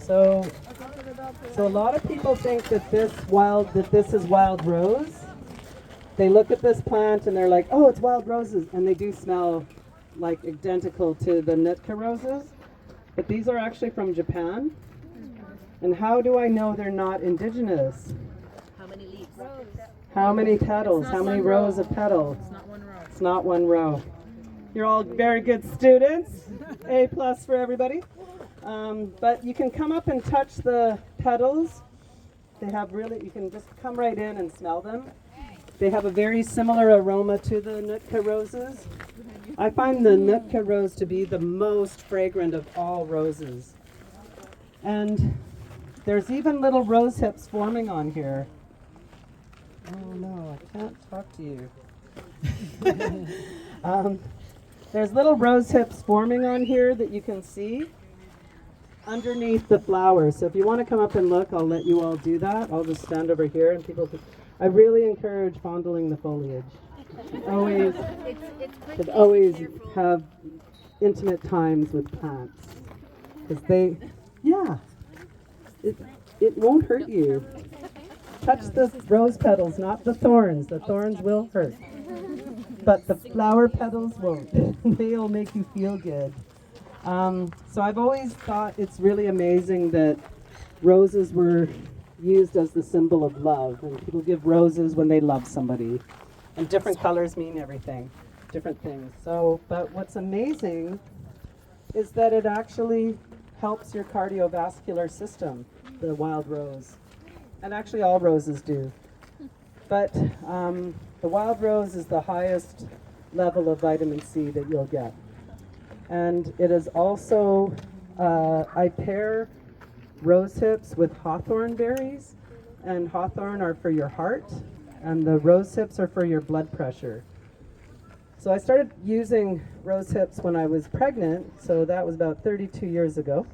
So, so a lot of people think that this is wild rose. They look at this plant and they're like, oh, it's wild roses, and they do smell like identical to the Nootka roses, but these are actually from Japan. And how do I know they're not indigenous? How many leaves? How many petals? How many rows of petals? It's not one row. It's not one row. You're all very good students. A plus for everybody. But you can come up and touch the petals. They have you can just come right in and smell them. They have a very similar aroma to the Nootka roses. I find the Nootka rose to be the most fragrant of all roses. And there's even little rose hips forming on here. Oh no, I can't talk to you. There's little rose hips forming on here that you can see underneath the flowers. So if you want to come up and look, I'll let you all do that. I'll just stand over here and people can. I really encourage fondling the foliage. Always, should always have intimate times with plants. Because it won't hurt you. Touch the rose petals, not the thorns. The thorns will hurt. But the flower petals won't. They'll make you feel good. So I've always thought it's really amazing that roses were used as the symbol of love. And people give roses when they love somebody. And different colors mean everything, different things. But what's amazing is that it actually helps your cardiovascular system, the wild rose. And actually all roses do. But the wild rose is the highest level of vitamin C that you'll get. And it is also, I pair rose hips with hawthorn berries, and hawthorn are for your heart, and the rose hips are for your blood pressure. So I started using rose hips when I was pregnant, so that was about 32 years ago.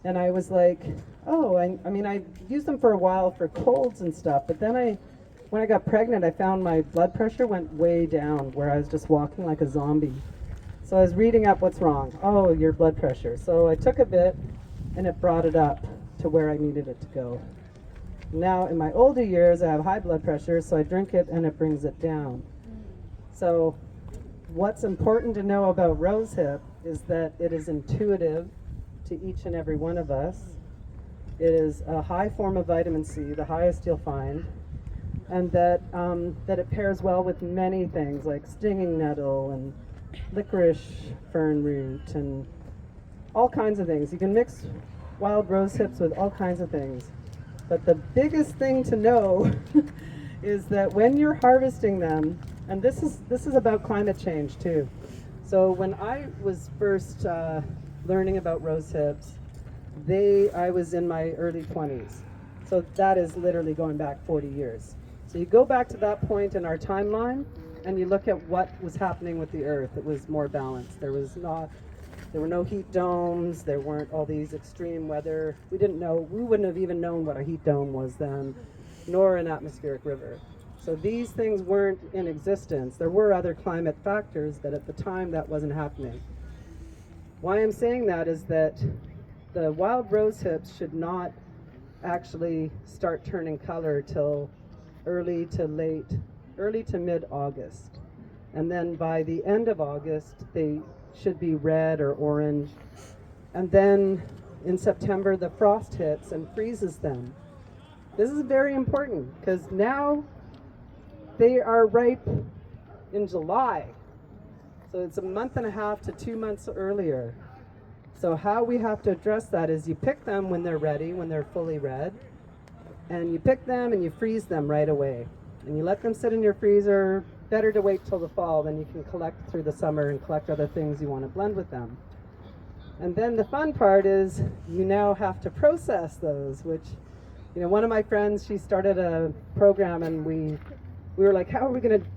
And I was like, oh, I mean, I used them for a while for colds and stuff, but then when I got pregnant, I found my blood pressure went way down, where I was just walking like a zombie. So I was reading up what's wrong. Oh, your blood pressure. So I took a bit, and it brought it up to where I needed it to go. Now, in my older years, I have high blood pressure, so I drink it, and it brings it down. So what's important to know about rosehip is that it is intuitive to each and every one of us. It is a high form of vitamin C, the highest you'll find, and that it pairs well with many things like stinging nettle and licorice fern root and all kinds of things. You can mix wild rose hips with all kinds of things. But the biggest thing to know is that when you're harvesting them, and this is about climate change too. So when I was first learning about rose hips, I was in my early 20s. So that is literally going back 40 years. So you go back to that point in our timeline, and you look at what was happening with the earth. It was more balanced. There were no heat domes. There weren't all these extreme weather. We wouldn't have even known what a heat dome was then, nor an atmospheric river. So these things weren't in existence. There were other climate factors, but at the time that wasn't happening. Why I'm saying that is that the wild rose hips should not actually start turning color till early to mid-August. And then by the end of August, they should be red or orange. And then in September, the frost hits and freezes them. This is very important because now they are ripe in July. So it's a month and a half to 2 months earlier. So how we have to address that is you pick them when they're ready, when they're fully red, and you pick them and you freeze them right away. And you let them sit in your freezer. Better to wait till the fall, then you can collect through the summer and collect other things you want to blend with them. And then the fun part is you now have to process those, which, one of my friends, she started a program, and we were like, how are we going to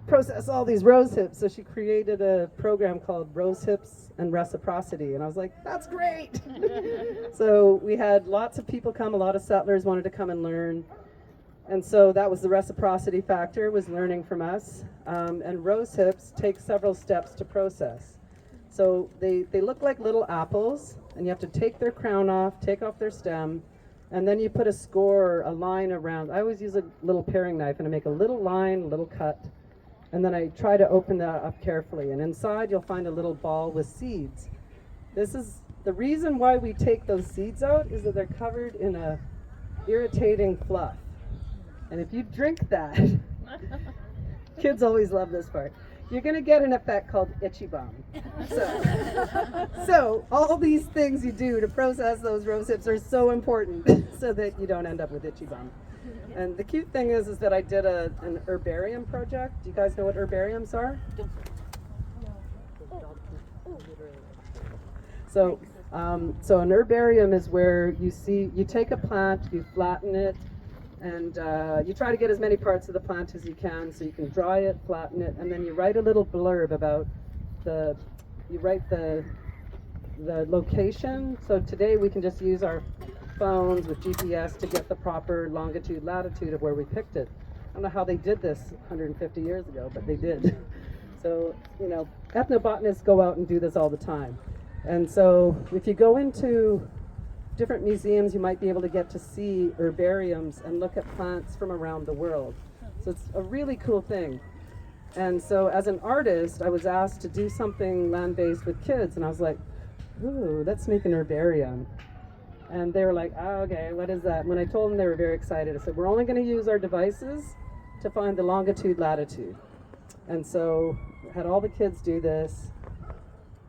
process all these rose hips? So she created a program called Rose Hips and Reciprocity, and I was like, that's great. So we had lots of people come, a lot of settlers wanted to come and learn. And so that was the reciprocity factor, was learning from us. And rose hips take several steps to process. So they look like little apples, and you have to take their crown off, take off their stem, and then you put a score, a line around. I always use a little paring knife, and I make a little line, a little cut, and then I try to open that up carefully. And inside you'll find a little ball with seeds. This is the reason why we take those seeds out, is that they're covered in a irritating fluff. And if you drink that, kids always love this part, you're going to get an effect called itchy bum. So all these things you do to process those rose hips are so important so that you don't end up with itchy bum. And the cute thing is that I did an herbarium project. Do you guys know what herbariums are? So an herbarium is where you take a plant, you flatten it, and you try to get as many parts of the plant as you can, so you can dry it, flatten it, and then you write a little blurb about the location. So today we can just use our phones with GPS to get the proper longitude, latitude of where we picked it. I don't know how they did this 150 years ago, but they did. So, ethnobotanists go out and do this all the time. And so if you go into different museums, you might be able to get to see herbariums and look at plants from around the world. So it's a really cool thing. And so as an artist, I was asked to do something land-based with kids, and I was like, ooh, let's make an herbarium. And they were like, oh, okay, what is that? And when I told them, they were very excited. I said, we're only going to use our devices to find the longitude, latitude. And so I had all the kids do this,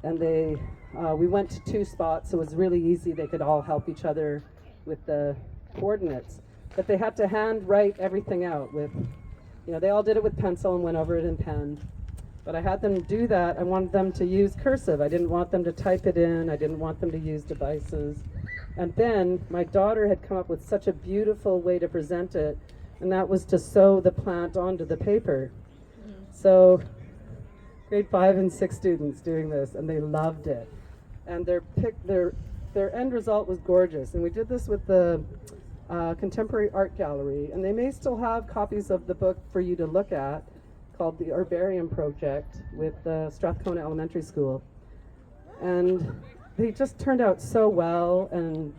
and we went to 2 spots, so it was really easy. They could all help each other with the coordinates. But they had to hand write everything out with, they all did it with pencil and went over it in pen. But I had them do that. I wanted them to use cursive. I didn't want them to type it in. I didn't want them to use devices. And then my daughter had come up with such a beautiful way to present it, and that was to sew the plant onto the paper. So grade 5 and 6 students doing this, and they loved it. And their end result was gorgeous. And we did this with the Contemporary Art Gallery, and they may still have copies of the book for you to look at, called the Herbarium Project, with Strathcona Elementary School. And they just turned out so well, and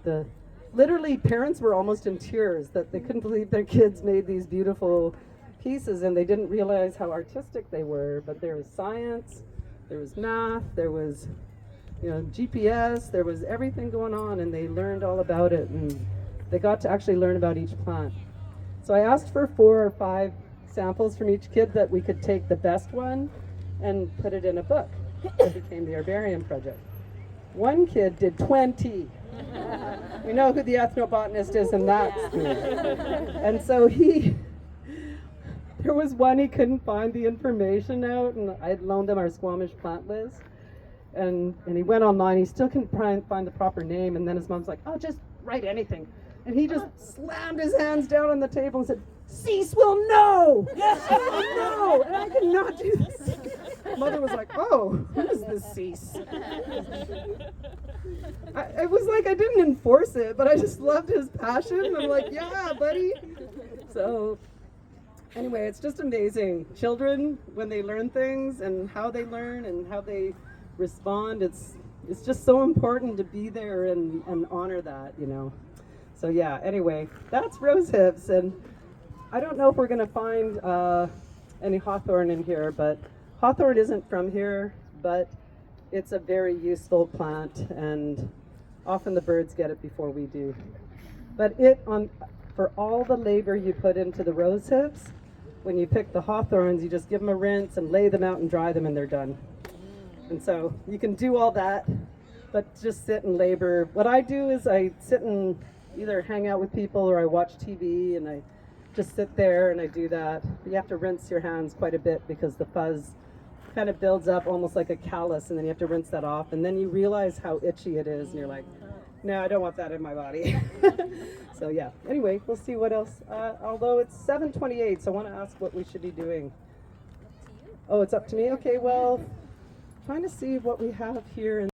literally parents were almost in tears that they couldn't believe their kids made these beautiful pieces, and they didn't realize how artistic they were. But there was science, there was math, there was GPS, there was everything going on, and they learned all about it, and they got to actually learn about each plant. So I asked for 4 or 5 samples from each kid that we could take the best one and put it in a book. It became the Herbarium Project. One kid did 20. We know who the ethnobotanist is in that school. And so there was one he couldn't find the information out, and I had loaned him our Squamish plant list. And he went online, he still couldn't find the proper name, and then his mom's like, oh, just write anything. And he just slammed his hands down on the table and said, Cease will know! No! And I could not do this. Mother was like, oh, who is this Cease? It was like I didn't enforce it, but I just loved his passion. I'm like, yeah, buddy. So anyway, it's just amazing. Children, when they learn things and how they learn and how they respond, it's just so important to be there and honor that, So yeah, anyway, that's rose hips, and I don't know if we're going to find any hawthorn in here, but hawthorn isn't from here, but it's a very useful plant, and often the birds get it before we do. But for all the labor you put into the rose hips, when you pick the hawthorns, you just give them a rinse and lay them out and dry them, and they're done. And so you can do all that, but just sit and labor. What I do is I sit and either hang out with people or I watch TV, and I just sit there and I do that. But you have to rinse your hands quite a bit because the fuzz kind of builds up almost like a callus, and then you have to rinse that off, and then you realize how itchy it is, and you're like, no, I don't want that in my body. So yeah, anyway, we'll see what else. Although it's 7:28, so I want to ask what we should be doing. Oh, it's up to me? Okay, well, trying to see what we have here.